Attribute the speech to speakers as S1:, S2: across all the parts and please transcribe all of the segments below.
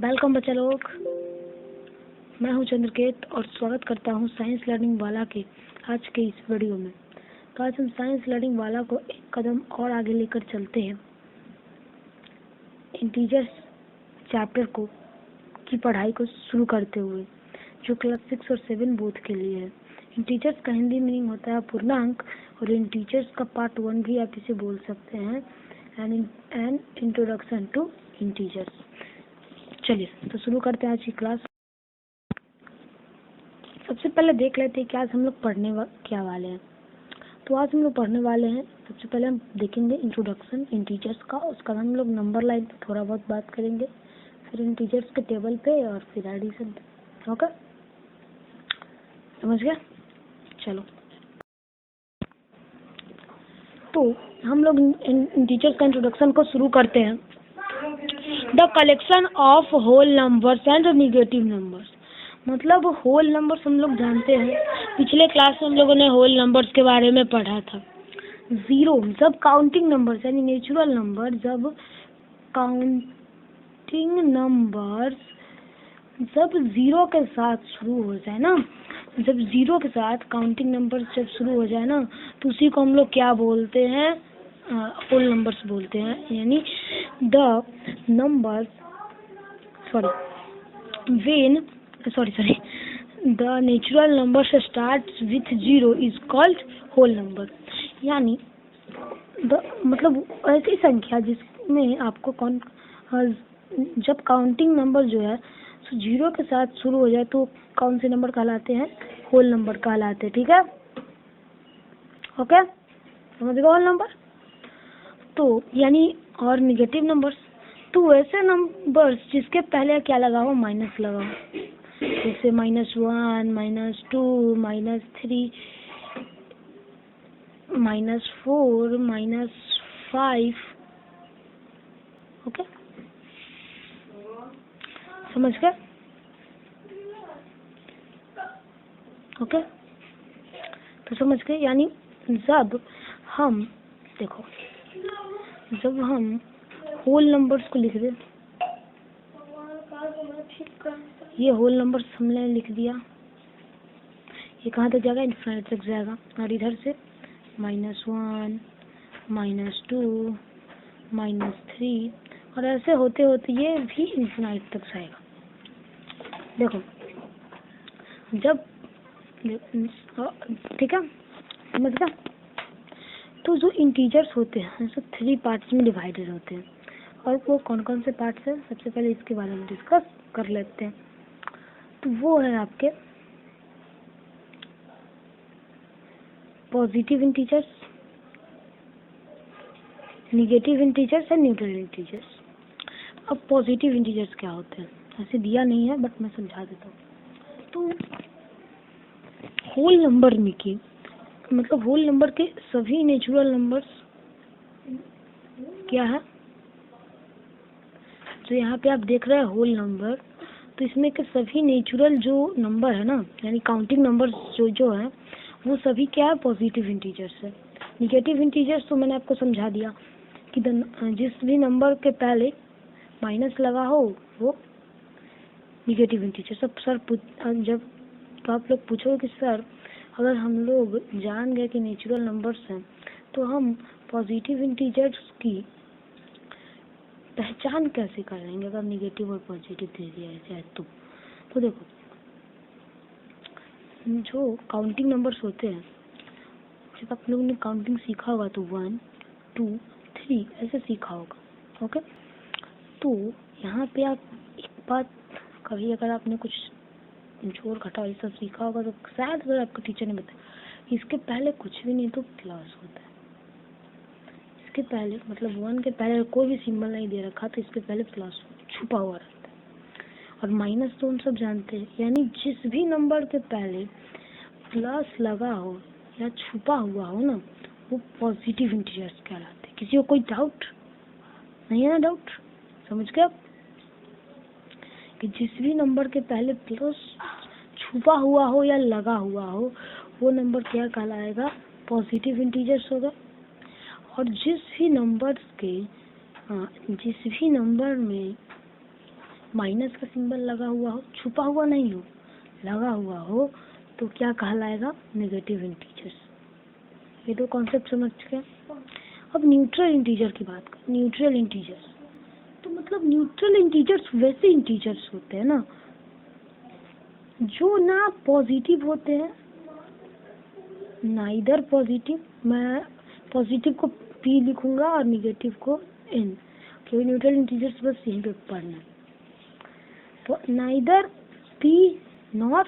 S1: Welcome बच्चा लोग, मैं हूं चंद्रकेत और स्वागत करता हूं साइंस लर्निंग वाला के आज के इस वीडियो में। तो आज हम साइंस लर्निंग वाला को एक कदम और आगे लेकर चलते हैं इंटीजर्स चैप्टर को की पढ़ाई को शुरू करते हुए, जो क्लास 6 और 7 बोथ के लिए है। इंटीजर्स का हिंदी मीनिंग होता है पूर्णांक, और इंटीजर्स का पार्ट 1 भी आप इसे बोल सकते हैं, एन इंट्रोडक्शन टू इंटीजर्स। चलिए तो शुरू करते हैं आज की क्लास। सबसे पहले देख लेते हैं कि आज हम लोग पढ़ने क्या वाले हैं। तो आज हम लोग पढ़ने वाले हैं, सबसे पहले हम देखेंगे इंट्रोडक्शन इंटीजर्स का। उसका हम लोग नंबर लाइन पे थोड़ा बहुत बात करेंगे, फिर इंटीजर्स के टेबल पे, और फिर एडिशन पे। ओके, समझ गए? चलो, तो हम लोग इंटीजर्स का इंट्रोडक्शन को शुरू करते हैं। The collection of whole numbers and negative numbers. मतलब होल नंबर्स हम लोग जानते हैं, पिछले क्लास में हम लोगों ने होल नंबर्स के बारे में पढ़ा था। जीरो जब काउंटिंग नंबर्स यानी नेचुरल नंबर, जब काउंटिंग नंबर्स जब जीरो के साथ शुरू हो जाए ना, जब जीरो के साथ काउंटिंग नंबर्स जब शुरू हो जाए ना, तो उसी को हम लोग क्या बोलते हैं? होल नंबर्स बोलते हैं। यानी the numbers the natural number starts with zero is called whole number. यानी मतलब ऐसी संख्या जिसमें आपको जब काउंटिंग नंबर जो है जीरो के साथ शुरू हो जाए तो कौन से नंबर कहलाते हैं? होल नंबर कहलाते हैं। ठीक है, ओके, समझ गए? होल नंबर तो यानी, और निगेटिव नंबर्स तो वैसे नंबर्स जिसके पहले क्या लगा हो? माइनस लगा हो, जैसे -1, -2, -3, -4, -5। ओके, समझ गए? ओके, तो समझ गए। यानी जब हम देखो, जब हम होल नंबर्स को लिख दे, ये होल नंबर्स हमने लिख दिया, ये कहाँ तक जाएगा? इनफाइनाइट तक जाएगा। और इधर से -1, -2, -3, और ऐसे होते होते ये भी इनफाइनाइट तक जाएगा। देखो, जब ठीक है, समझ गया? तो जो इंटीजर्स होते हैं सब 3 पार्ट्स में डिवाइडेड होते हैं, और वो कौन कौन से पार्ट्स हैं? सबसे पहले इसके बारे में डिस्कस कर लेते हैं। तो वो है आपके positive integers, negative integers and neutral integers. अब पॉजिटिव इंटीजर्स क्या होते हैं? ऐसे दिया नहीं है, बट मैं समझा देता हूँ। तो होल नंबर में की मतलब होल नंबर के सभी नेचुरल नंबर्स क्या है? तो यहाँ पे आप देख रहे हैं होल नंबर, तो इसमें के सभी नेचुरल जो नंबर है ना, यानी काउंटिंग नंबर जो है, वो सभी क्या है? पॉजिटिव इंटीजर्स है। निगेटिव इंटीजर्स तो मैंने आपको समझा दिया कि जिस भी नंबर के पहले माइनस लगा हो वो निगेटिव इंटीजर्स। अब सर जब तो आप लोग पूछोगे कि सर अगर हम लोग जान गए कि नेचुरल नंबर्स हैं, तो हम पॉजिटिव इंटीजर्स की पहचान कैसे करेंगे अगर निगेटिव और पॉजिटिव दे दिया जाए तो देखो, जो काउंटिंग नंबर्स होते हैं, जब आप लोगों ने काउंटिंग सीखा होगा तो 1, 2, 3 ऐसे सीखा होगा। ओके, तो यहाँ पे आप एक बात, कभी अगर आपने कुछ जोड़ घटाव ये सब सीखा होगा तो शायद अगर आपको टीचर ने बताया इसके पहले कुछ भी नहीं तो प्लस होता है। इसके पहले मतलब 1 के पहले कोई भी सिंबल नहीं दे रखा तो इसके पहले प्लस छुपा हुआ रहता है। और माइनस तो हम सब जानते हैं, यानी जिस भी नंबर के पहले प्लस लगा हो या छुपा हुआ हो ना, वो पॉजिटिव इंटीजर्स कहलाते हैं। किसी को कोई डाउट नहीं है ना? डाउट समझ गए आप? कि जिस भी नंबर के पहले प्लस छुपा हुआ हो या लगा हुआ हो, वो नंबर क्या कहलाएगा? पॉजिटिव इंटीजर्स होगा। और जिस भी नंबर में माइनस का सिंबल लगा हुआ हो, छुपा हुआ नहीं हो, लगा हुआ हो, तो क्या कहलाएगा? Negative integers. ये दो कॉन्सेप्ट समझ गए। अब न्यूट्रल इंटीजर की बात करें। न्यूट्रल इंटीजर्स तो मतलब न्यूट्रल इंटीजर्स वैसे इंटीजर्स होते हैं ना जो ना पॉजिटिव होते हैं ना इधर पॉजिटिव, मैं पॉजिटिव को p लिखूंगा और निगेटिव को n, क्योंकि न्यूट्रल इंटीजर्स बस यहीं पे पढ़ना है। तो neither p nor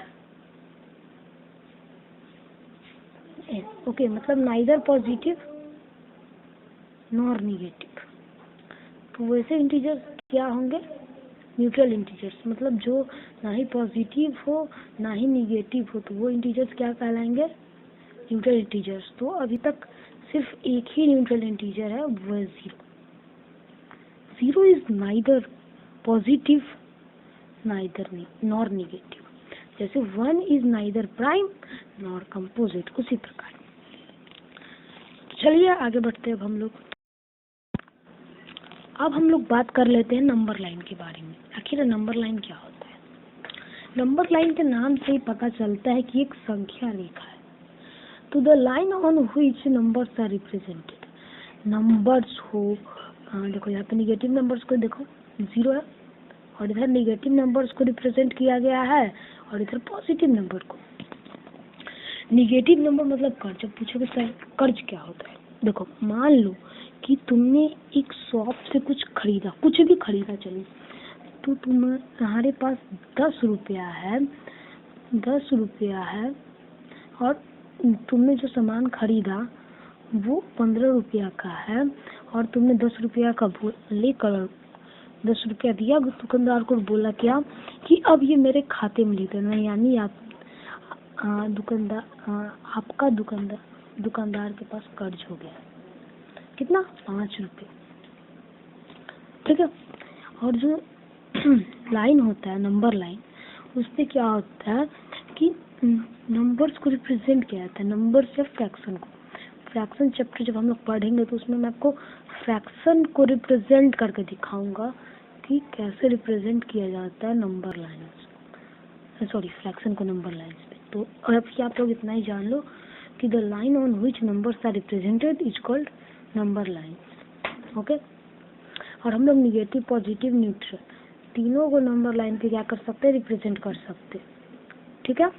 S1: n, okay, मतलब नाइदर पॉजिटिव नॉर निगेटिव। तो वैसे इंटीजर्स क्या होंगे? न्यूट्रल इंटीजर्स, मतलब जो ना ही पॉजिटिव हो ना ही निगेटिव हो, तो वो इंटीजर्स क्या कहलाएंगे? Neutral integers. तो अभी तक सिर्फ एक ही न्यूट्रल इंटीजर है, वो है zero. Zero is neither positive neither nor negative, जैसे 1 is neither prime nor composite, उसी प्रकार। चलिए आगे बढ़ते हैं। अब हम लोग बात कर लेते हैं नंबर लाइन के बारे में। आखिर नंबर लाइन क्या होता है? नंबर लाइन के नाम से ही पता चलता है कि एक संख्या रेखा है। तो the line on which numbers are represented, numbers हो, देखो यहाँ पे निगेटिव नंबर्स को देखो 0 है, और इधर निगेटिव नंबर्स को रिप्रेजेंट किया गया है, और इधर पॉजिटिव नंबर को। निगेटिव नंबर मतलब कर्ज। जब पूछोगे सर कर्ज क्या होता है, देखो मान लो कि तुमने एक शॉप से कुछ खरीदा, कुछ भी खरीदा, चलो, तो तुम्हारे पास 10 रुपया है, 10 रुपया है, और तुमने जो सामान खरीदा वो 15 रुपया का है, और तुमने 10 रुपया का लेकर 10 रुपया दिया दुकानदार को, बोला क्या कि अब ये मेरे खाते में ले देना, यानी आपका दुकानदार के पास कर्ज हो गया। कितना? 5 रुपये। ठीक है। और जो लाइन होता है नंबर लाइन, उसपे क्या होता है कि नंबर्स को रिप्रेजेंट किया जाता है, नंबर्स या फ्रैक्शन को। फ्रैक्शन चैप्टर जब हम लोग पढ़ेंगे तो उसमें मैं आपको फ्रैक्शन को रिप्रेजेंट करके दिखाऊंगा कि कैसे रिप्रेजेंट किया जाता है नंबर लाइन्स, सॉरी फ्रैक्शन को नंबर लाइन्स पे। तो अब आप लोग इतना ही जान लो कि the line on which numbers are represented is called number lines. Okay. और हम लोग निगेटिव, पॉजिटिव, न्यूट्रल तीनों को नंबर लाइन पे क्या कर सकते हैं? रिप्रेजेंट कर सकते। ठीक है।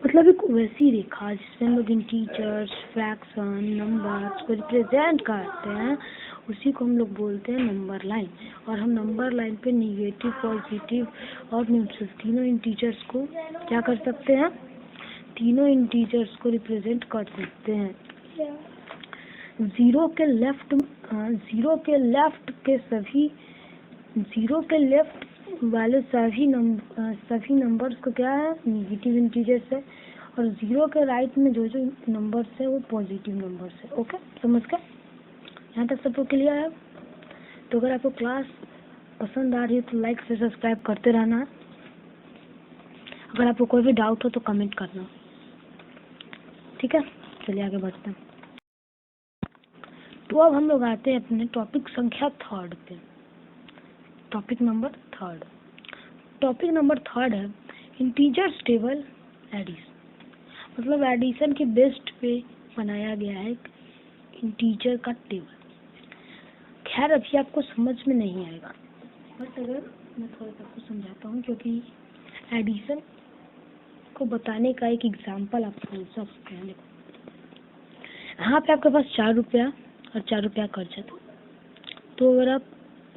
S1: मतलब एक वैसी रेखा जिससे हम लोग इंटीजर्स, फ्रैक्शन, नंबर्स को रिप्रेजेंट करते हैं, उसी को हम लोग बोलते हैं नंबर लाइन। और हम नंबर लाइन पे निगेटिव, पॉजिटिव और न्यूट्रल तीनों इंटीजर्स को क्या कर सकते हैं? तीनों इंटीजर्स को रिप्रेजेंट कर सकते हैं। जीरो के लेफ्ट वाले सभी नंबर्स को क्या है? नेगेटिव इंटीजर्स है, और जीरो के राइट में जो नंबर्स है वो पॉजिटिव नंबर्स है। ओके, समझ गए? यहाँ तक सबको क्लियर है? तो अगर आपको क्लास पसंद आ रही है तो लाइक से सब्सक्राइब करते रहना। अगर आपको कोई भी डाउट हो तो कमेंट करना। ठीक है, चलिए आगे बढ़ते हैं। तो अब हम लोग आते हैं अपने टॉपिक संख्या 3 पे। Topic number 3। टॉपिक नंबर 3 है इंटीजर्स टेबल एडिशन। मतलब एडिशन के बेस्ट पे बनाया गया है इंटीजर का टेबल। खैर अभी आपको समझ में नहीं आएगा, बट अगर मैं थोड़ा सा आपको समझाता हूँ, क्योंकि एडिशन को बताने का एक एग्जाम्पल आपको मिल सकते हैं। यहाँ पे आपके पास 4 रुपया और 4 रुपया कर्ज है। तो अगर आप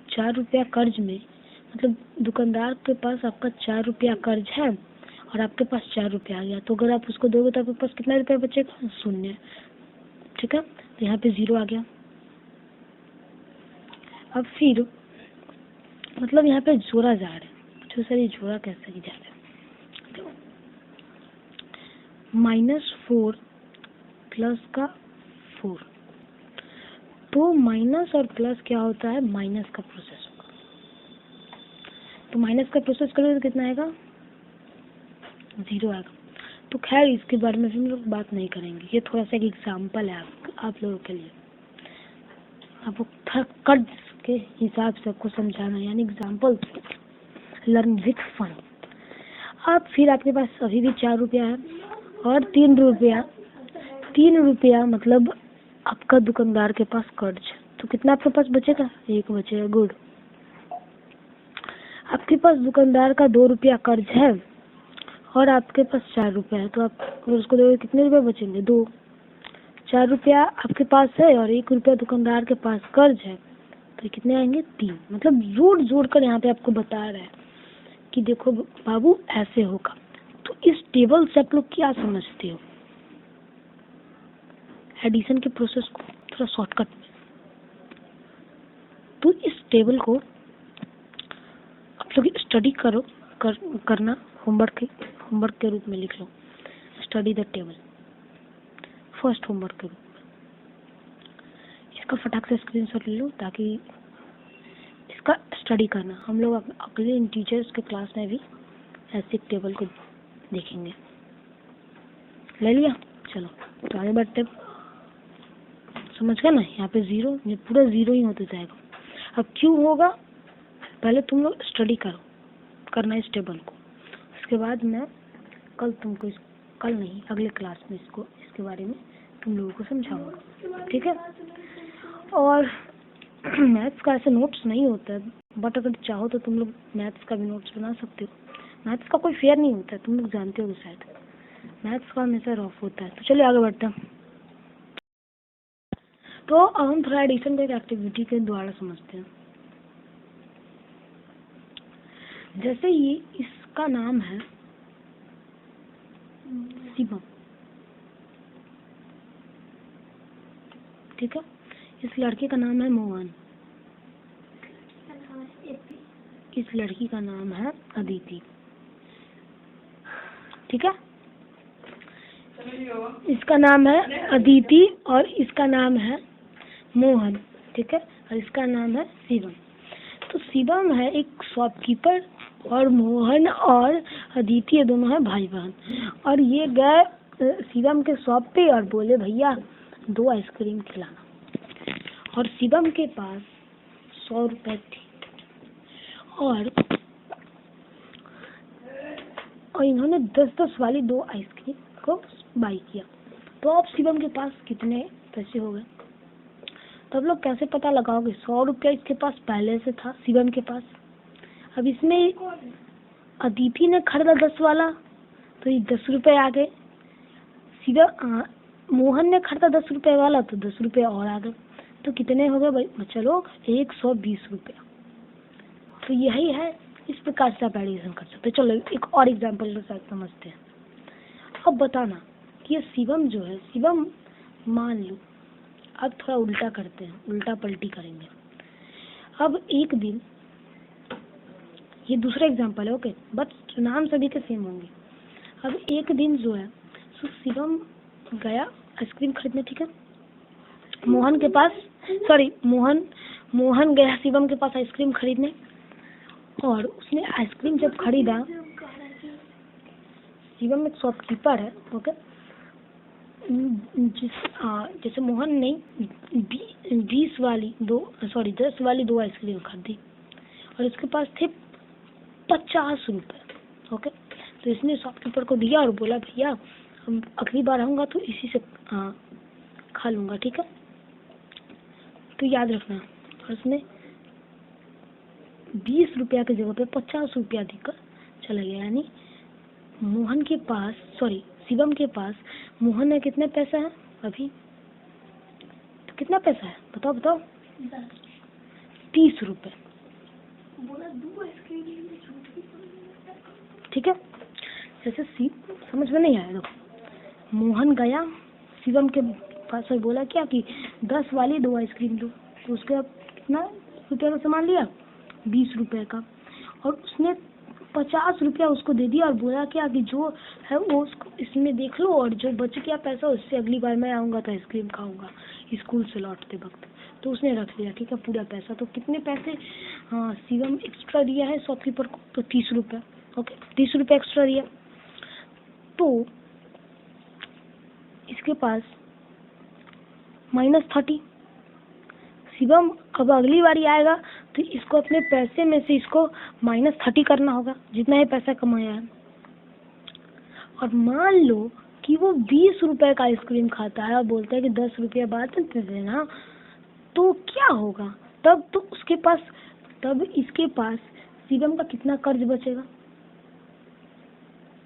S1: 4 रुपया कर्ज में, मतलब दुकानदार के पास आपका 4 रुपया कर्ज है और आपके पास 4 रुपया आ गया, तो अगर आप उसको दोगे तो आपके पास कितना रुपया बचेगा? 0। ठीक है, तो यहाँ पे 0 आ गया। अब फिर मतलब यहाँ पे जोड़ा जा रहा है, जो सर ये जोड़ा कैसे जा रहा है? -4 प्लस का 4, तो माइनस और प्लस क्या होता है? माइनस का प्रोसेस होगा। तो माइनस का प्रोसेस करोगे तो कितना आएगा? 0 आएगा। तो खैर इसके बारे में हम लोग बात नहीं करेंगे, ये थोड़ा सा एक एग्जाम्पल है आप लोगों के लिए। आपको कर्ज के हिसाब से आपको समझाना, यानी एग्जाम्पल लर्न विथ फन। अब फिर आपके पास अभी भी 4 रुपया है और 3 रुपया। 3 रुपया मतलब आपका दुकानदार के पास कर्ज, तो कितना आपके पास बचेगा? 1 बचेगा। गुड। आपके पास दुकानदार का 2 रुपया कर्ज है और आपके पास 4 रुपया है, तो आप अगर उसको दोगे कितने रुपए बचेंगे? 2। 4 रुपया आपके पास है और 1 रुपया दुकानदार के पास कर्ज है, तो कितने आएंगे? 3। मतलब जोड़ कर यहाँ पे आपको बता रहा है कि देखो बाबू ऐसे होगा। तो इस टेबल से आप लोग क्या समझते हो? एडिशन के प्रोसेस को थोड़ा शॉर्टकट में। तो इस टेबल को आप लोग स्टडी करना होमवर्क के रूप में लिख लो। Study the table, first homework के रूप में। इसका फटाक से स्क्रीनशॉट ले लो ताकि इसका स्टडी करना। हम लोग अगले इन टीचर्स के क्लास में भी ऐसे टेबल को देखेंगे। ले लिया? चलो तो आगे बढ़ते। समझ गए ना? यहाँ पे 0, ये पूरा 0 ही होते जाएगा। अब क्यों होगा? पहले तुम लोग स्टडी करना इस टेबल को। उसके बाद मैं कल नहीं अगले क्लास में इसके बारे में तुम लोगों को समझाऊंगा, ठीक है? और मैथ्स का ऐसे नोट्स नहीं होता है, बट अगर चाहो तो तुम लोग मैथ्स का भी नोट्स बना सकते हो। मैथ्स का कोई फेयर नहीं होता है, तुम लोग जानते हो शायद। मैथ्स का हमेशा रफ होता है। तो चलिए आगे बढ़ते हैं। तो अब हम थोड़ा एडिशन का एक्टिविटी के द्वारा समझते हैं। जैसे ये इसका नाम है शिवम, ठीक है? इस लड़के का नाम है मोहन, इस लड़की का नाम है अदिति, ठीक है? इसका नाम है अदिति और इसका नाम है मोहन, ठीक है? और इसका नाम है शिवम। तो शिवम है एक शॉपकीपर और मोहन और अदिति ये दोनों है भाई बहन। और ये गए शिवम के शॉप पे और बोले भैया 2 आइसक्रीम खिलाना। और शिवम के पास 100 रुपए थे और इन्होंने 10-10 वाली 2 आइसक्रीम को बाई किया। तो अब शिवम के पास कितने पैसे हो गए? तो आप लोग कैसे पता लगाओगे? 100 रुपया इसके पास पहले से था शिवम के पास। अब इसमें अदिति ने खरीदा 10 वाला, तो ये 10 रुपए आ गए। मोहन ने खरीदा 10 रुपए वाला, तो 10 रुपए और आ गए। तो कितने हो गए भाई? चलो 120 रुपया। तो यही है, इस प्रकार से आप एडिशन कर सकते हैं। चलो एक और एग्जाम्पल के साथ समझते हैं। अब बताना कि ये शिवम जो है, शिवम मान लो, अब थोड़ा उल्टा करते हैं, उल्टा पलटी करेंगे। अब एक दिन, ये दूसरा एग्जाम्पल है, ओके, बट नाम सभी के सेम होंगे। अब एक दिन जो है तो शिवम गया आइसक्रीम खरीदने, ठीक है? मोहन गया शिवम के पास आइसक्रीम खरीदने, और उसने आइसक्रीम जब खरीदा, शिवम एक शॉपकीपर है, ओके? जैसे मोहन ने 10 वाली 2 आइसक्रीम खरीदी और इसके पास थे 50 रुपए, ओके? तो इसने शॉपकीपर को दिया और बोला भैया हम अगली बार आऊंगा तो इसी से खा लूंगा, ठीक है? तो याद रखना। और उसने 20 रुपया की जगह पे 50 रुपया देकर चला गया। यानी शिवम के पास मोहन में कितने पैसा है अभी? तो कितना पैसा है बताओ? 30 रुपए, ठीक है? जैसे समझ में नहीं आया? देखो, मोहन गया शिवम के पास और बोला क्या कि 10 वाली 2 आइसक्रीम दो। तो उसके कितना रुपया का सामान लिया? 20 रुपए का। और उसने 50 रुपया उसको दे दिया और बोला क्या कि जो है वो उसको इसमें देख लो, और जो बच गया पैसा उससे अगली बार मैं आऊंगा तो आइसक्रीम खाऊंगा स्कूल से लौटते वक्त। तो उसने रख लिया, ठीक है, पूरा पैसा। तो कितने पैसे शिवम एक्स्ट्रा दिया है शॉपकीपर को? तो 30 रुपया, ओके? 30 रुपया एक्स्ट्रा दिया। तो इसके पास -30, शिवम अब अगली बारी आएगा तो इसको अपने पैसे में से इसको -30 करना होगा, जितना ये पैसा कमाया है। और मान लो कि वो 20 रुपए का आइसक्रीम खाता है और बोलता है कि 10 रुपया बाद में दे देना, तो क्या होगा? तब तो उसके पास, तब इसके पास शिवम का कितना कर्ज बचेगा?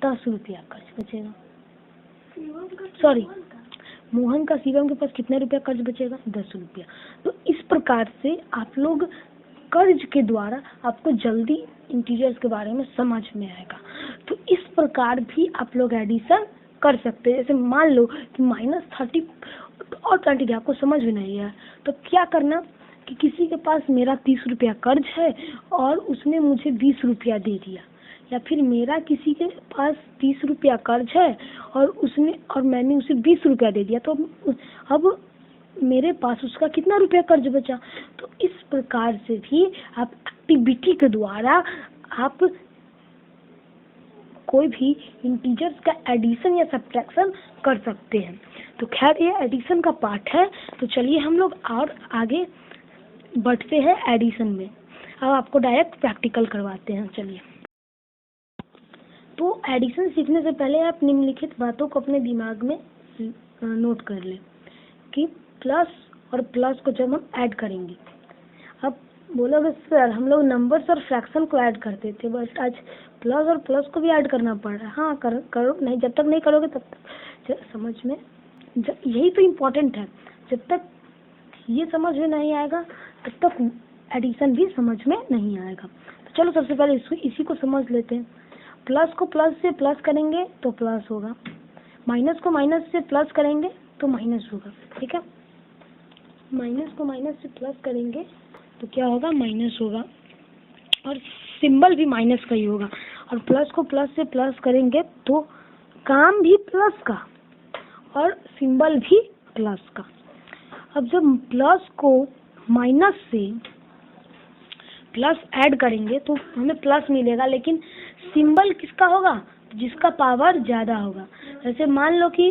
S1: 10 रुपया कर्ज बचेगा। सॉरी, मोहन का शिवम के पास कितने रुपया कर्ज बचेगा? 10 रुपया। तो इस प्रकार से आप लोग कर्ज के द्वारा आपको जल्दी इंटीजर्स के बारे में समझ में आएगा। तो इस प्रकार भी आप लोग एडिशन कर सकते हैं। जैसे मान लो कि -30 और 20 आपको समझ में नहीं है, तो क्या करना कि किसी के पास मेरा 30 रुपया कर्ज है और उसने मुझे 20 रुपया दे दिया, या फिर मेरा किसी के पास 30 रुपया कर्ज है और मैंने उसे 20 रुपया दे दिया, तो अब मेरे पास उसका कितना रुपया कर्ज बचा। तो इस प्रकार से भी आप एक्टिविटी के द्वारा आप कोई भी इंटीजर्स का एडिशन या सब्ट्रैक्शन कर सकते हैं। तो खैर ये एडिशन का पार्ट है। तो चलिए हम लोग और आगे बढ़ते हैं एडिशन में। अब आपको डायरेक्ट प्रैक्टिकल करवाते हैं। चलिए, तो एडिशन सीखने से पहले आप निम्नलिखित बातों को अपने दिमाग में नोट कर लें कि प्लस और प्लस को जब हम ऐड करेंगे, अब बोलोगे सर हम लोग नंबर्स और फ्रैक्शन को ऐड करते थे, बट आज प्लस और प्लस को भी ऐड करना पड़ रहा है। हाँ, करो नहीं, जब तक नहीं करोगे तब तक समझ में, यही तो इम्पोर्टेंट है। जब तक ये समझ में नहीं आएगा तब तक एडिशन भी समझ में नहीं आएगा। तो चलो सबसे पहले इसी को समझ लेते हैं। प्लस को प्लस से प्लस करेंगे तो प्लस होगा, माइनस को माइनस से प्लस करेंगे तो माइनस होगा। ठीक है, माइनस को माइनस से प्लस करेंगे तो क्या होगा? माइनस होगा, और सिंबल भी माइनस का ही होगा। और प्लस को प्लस से प्लस करेंगे तो काम भी प्लस का और सिंबल भी प्लस का। अब जब प्लस को माइनस से प्लस ऐड करेंगे तो हमें प्लस मिलेगा, लेकिन सिंबल किसका होगा? जिसका पावर ज्यादा होगा। जैसे मान लो कि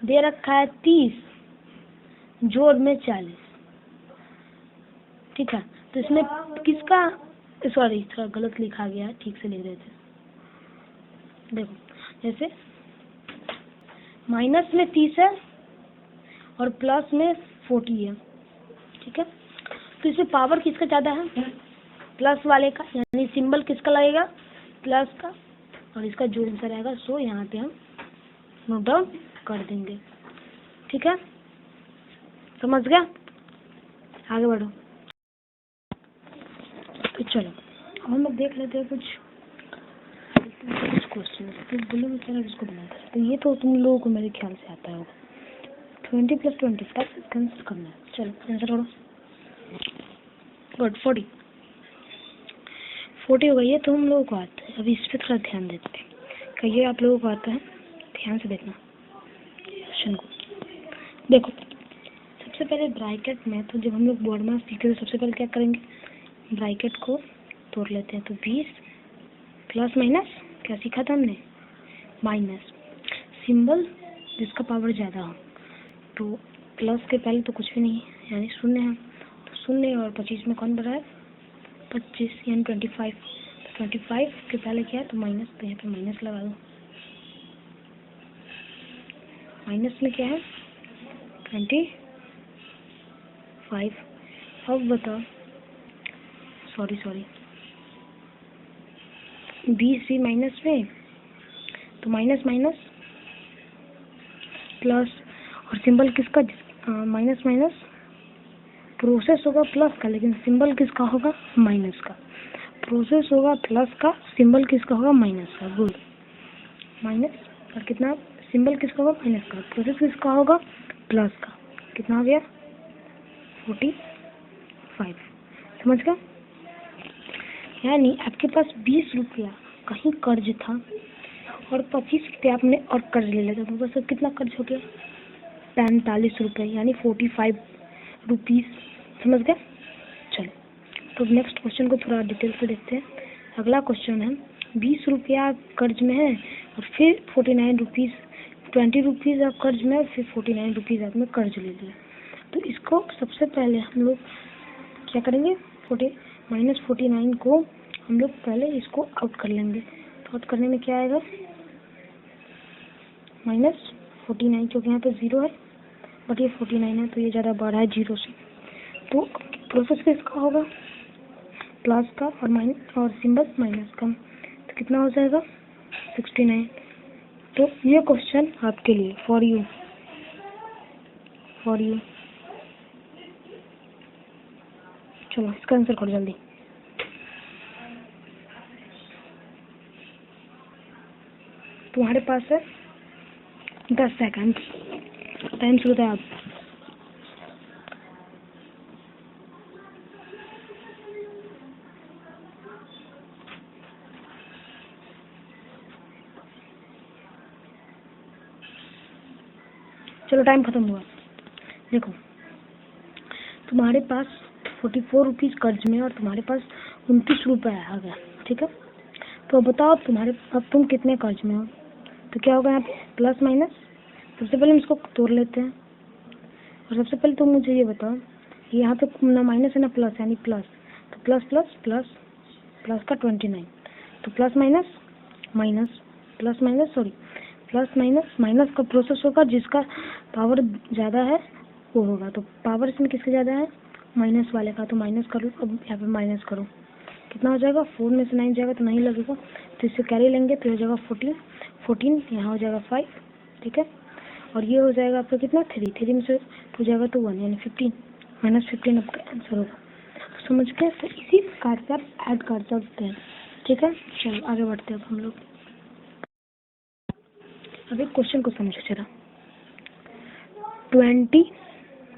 S1: दे रखा है 30 जोड़ में 40, ठीक है, तो इसमें किसका, सॉरी थोड़ा गलत लिखा गया है, ठीक से लिख रहे थे। देखो, जैसे माइनस में 30 है और प्लस में 40 है, ठीक है, तो इसमें पावर किसका ज्यादा है? प्लस वाले का, यानी सिंबल किसका लगेगा? प्लस का, और इसका जो आंसर आएगा सो यहाँ पे हम नोट डाउन कर देंगे। ठीक है, समझ गया? आगे बढ़ो। तो चलो अब हम लोग देख लेते हैं कुछ क्वेश्चन। तो बोलो बेचारा किसको बनाता है, तो ये तो तुम लोगों को मेरे ख्याल से आता होगा। 20 + 25 आंसर करना है। चलो आंसर करो। गुड, 40 हो गई है, तो हम लोगों को आता है। अभी इस पर थोड़ा ध्यान देते हैं। कहिए आप लोगों को आता है? ध्यान से देखना क्वेश्चन को। देखो, सबसे पहले ब्रैकेट में, तो जब हम लोग बोर्ड में सीखे तो सबसे पहले क्या करेंगे? ब्रैकेट को तोड़ लेते हैं। तो 20 प्लस माइनस क्या सीखा था हमने? माइनस, सिंबल जिसका पावर ज़्यादा हो। तो प्लस के पहले तो कुछ भी नहीं है, यानी 0 है। तो 0 और 25 में कौन बड़ा है? 25, यानी 25। तो 25 के पहले क्या है? तो माइनस, तो यहाँ पे माइनस लगा दो। माइनस में क्या है? 25। अब बताओ, सॉरी 20 भी माइनस में, तो माइनस माइनस प्लस, और सिंबल किसका? माइनस माइनस प्रोसेस होगा प्लस का, लेकिन सिंबल किसका होगा? माइनस का। प्रोसेस होगा प्लस का, सिंबल किसका होगा? माइनस का। गुड, माइनस, और कितना? सिंबल किसका होगा? माइनस का। प्रोसेस किसका होगा? प्लस का। कितना हो गया? 45। समझ गया? यानी आपके पास 20 रुपया कहीं कर्ज था और 25 रुपया आपने और कर्ज ले लिया, तो बस कितना कर्ज हो गया? 45 रुपये, यानी 45 रुपीज़। समझ गए? चलो, तो नेक्स्ट क्वेश्चन को थोड़ा डिटेल से देखते हैं। अगला क्वेश्चन है, 20 रुपया कर्ज में है और फिर 49 रुपीज़, 20 रुपीज़ आप कर्ज में, फिर 49 रुपीज़ आपने कर्ज ले लिया। तो इसको सबसे पहले हम लोग क्या करेंगे, -49 को हम लोग पहले इसको आउट कर लेंगे। तो आउट करने में क्या आएगा, -49, क्योंकि यहाँ पे 0 है बट ये 49 है तो ये ज़्यादा बड़ा है 0 से। तो प्रोसेस किसका होगा, प्लस का और माइनस और सिंबल माइनस का। तो कितना हो जाएगा 69। तो ये क्वेश्चन आपके लिए, फॉर यू। चलो इसका आंसर करो जल्दी। तुम्हारे पास है 10 सेकंड, टाइम शुरू था आप। चलो टाइम खत्म हुआ। देखो तुम्हारे पास 44 रुपीज़ कर्ज में और तुम्हारे पास 29 रुपये आ गया, ठीक है। तो अब बताओ अब तुम कितने कर्ज में हो। तो क्या होगा यहाँ पे, प्लस माइनस। सबसे पहले हम इसको तोड़ लेते हैं और सबसे पहले तुम मुझे ये बताओ, यहाँ पे ना माइनस है ना प्लस, यानी प्लस। तो प्लस प्लस प्लस प्लस का 29, तो plus minus minus plus minus plus minus minus का प्रोसेस होगा, जिसका पावर ज़्यादा है वो होगा। तो पावर इसमें किसका ज़्यादा है, माइनस वाले का। तो माइनस कर लो, अब यहाँ पे माइनस करो, कितना हो जाएगा, 4 में से 9 जाएगा तो नहीं लगेगा, तो इससे कैरी लेंगे तो हो जाएगा 14, यहाँ हो जाएगा 5, ठीक है। और ये हो जाएगा आपका कितना, 3 में से हो जाएगा तो 1, यानी 15, -15 आपका आंसर होगा। तो समझ गए। तो इसी प्रकार से आप ऐड कर सकते हैं, ठीक है। चलो आगे बढ़ते हैं अब हम लोग। अब एक क्वेश्चन को समझो जरा। 20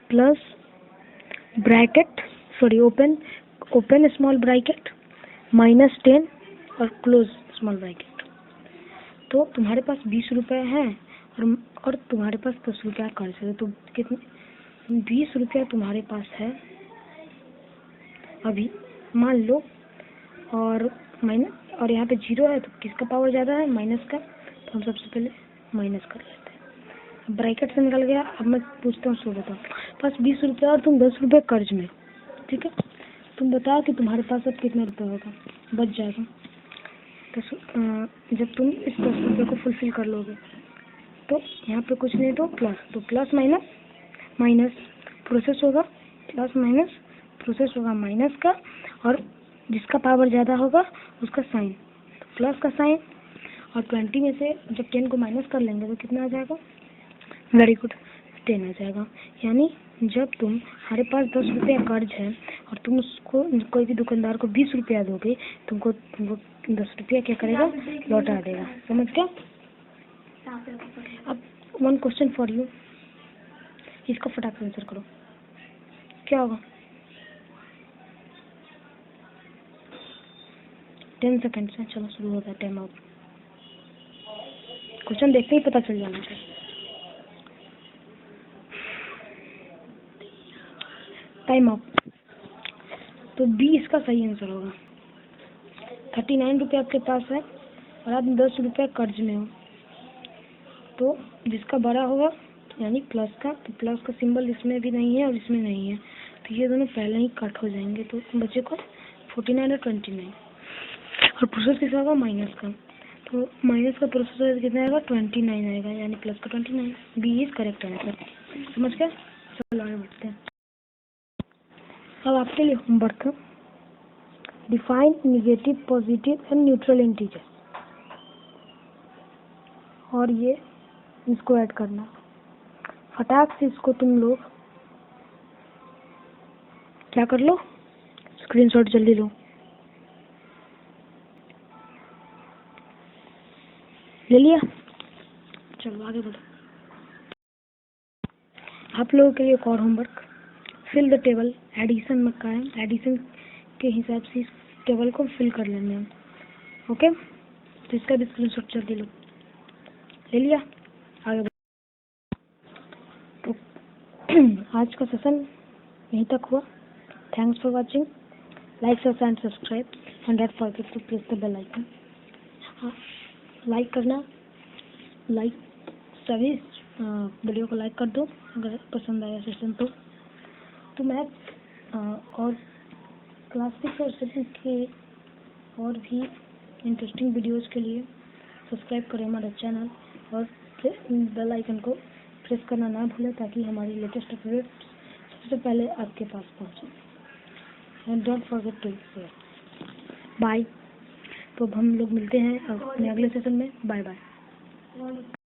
S1: plus bracket open small bracket -10 और क्लोज स्मॉल ब्रैकेट। तो तुम्हारे पास 20 रुपये हैं और तुम्हारे पास 10 रुपया कर्ज है। तो कितने, 20 रुपया तुम्हारे पास है अभी, मान लो, और माइनस, और यहाँ पे 0 है तो किसका पावर ज़्यादा है, माइनस का। तो हम सबसे पहले माइनस कर लेते हैं, ब्रैकेट से निकल गया। अब मैं पूछता हूँ, सो बताओ, पास 20 रुपया और तुम 10 रुपये कर्ज में, ठीक है। तुम बताओ कि तुम्हारे पास अब कितना रुपया होगा, बच जाएगा। तो जब तुम इस 10 रुपये को फुलफिल कर लोगे तो यहाँ पे कुछ नहीं तो प्लस माइनस माइनस प्रोसेस होगा, प्लस माइनस प्रोसेस होगा माइनस का, और जिसका पावर ज़्यादा होगा उसका साइन, तो प्लस का साइन। और 20 में से जब 10 को माइनस कर लेंगे तो कितना आ जाएगा, वेरी गुड, 10 आ जाएगा। यानी जब तुम्हारे पास 10 रुपया कर्ज है और तुम उसको कोई भी दुकानदार को 20 रुपया दोगे, तुमको 10 रुपया क्या करेगा, लौटा देगा। समझ गया। अब 1 क्वेश्चन फॉर यू, इसका फटाक से आंसर करो, क्या होगा। 10 सेकंड से चलो शुरू होता है, टाइम आउट। क्वेश्चन देखते ही पता चल जाना चाहिए। Time up. तो बी इसका सही आंसर होगा। 39 रुपये आपके पास है और आप 10 रुपये कर्ज में हो, तो जिसका बड़ा होगा यानी प्लस का, तो प्लस का सिंबल इसमें भी नहीं है और इसमें नहीं है, तो ये दोनों पहले ही कट हो जाएंगे। तो बचे को 49 और 29, और प्रोसेस किसका होगा, माइनस का। तो माइनस का प्रोसेस कितना आएगा, 29 आएगा, यानी प्लस का 29। B is correct answer. समझ गया। चलो आगे बढ़ते हैं। अब आपके लिए homework, define negative, positive and neutral integer, और ये इसको ऐड करना। फटाक से इसको तुम लोग क्या कर लो, स्क्रीनशॉट जल्दी लो। ले लिया। चलो आगे बढ़ो। आप लोगों के लिए एक और homework, fill the table. Addition में का है, एडिशन के हिसाब से इस टेबल को फिल कर लेना है, ओके। तो इसका भी स्क्रीनशॉट जल्दी लो। ले लिया, आगे बढ़ो। तो आज का सेशन यहीं तक हुआ। Thanks for watching. Like share and subscribe and don't forget to press the bell icon. हाँ, लाइक करना, लाइक सभी वीडियो को लाइक कर दो अगर पसंद आया सेशन तो। तो मैथ और क्लास 6 और 7 के और भी इंटरेस्टिंग वीडियोस के लिए सब्सक्राइब करें हमारा चैनल और बेल आइकन को प्रेस करना ना भूलें ताकि हमारी लेटेस्ट अपडेट सबसे पहले आपके पास पहुंचे। And don't forget to share. Bye. तो अब हम लोग मिलते हैं अपने अगले सेशन में। Bye bye.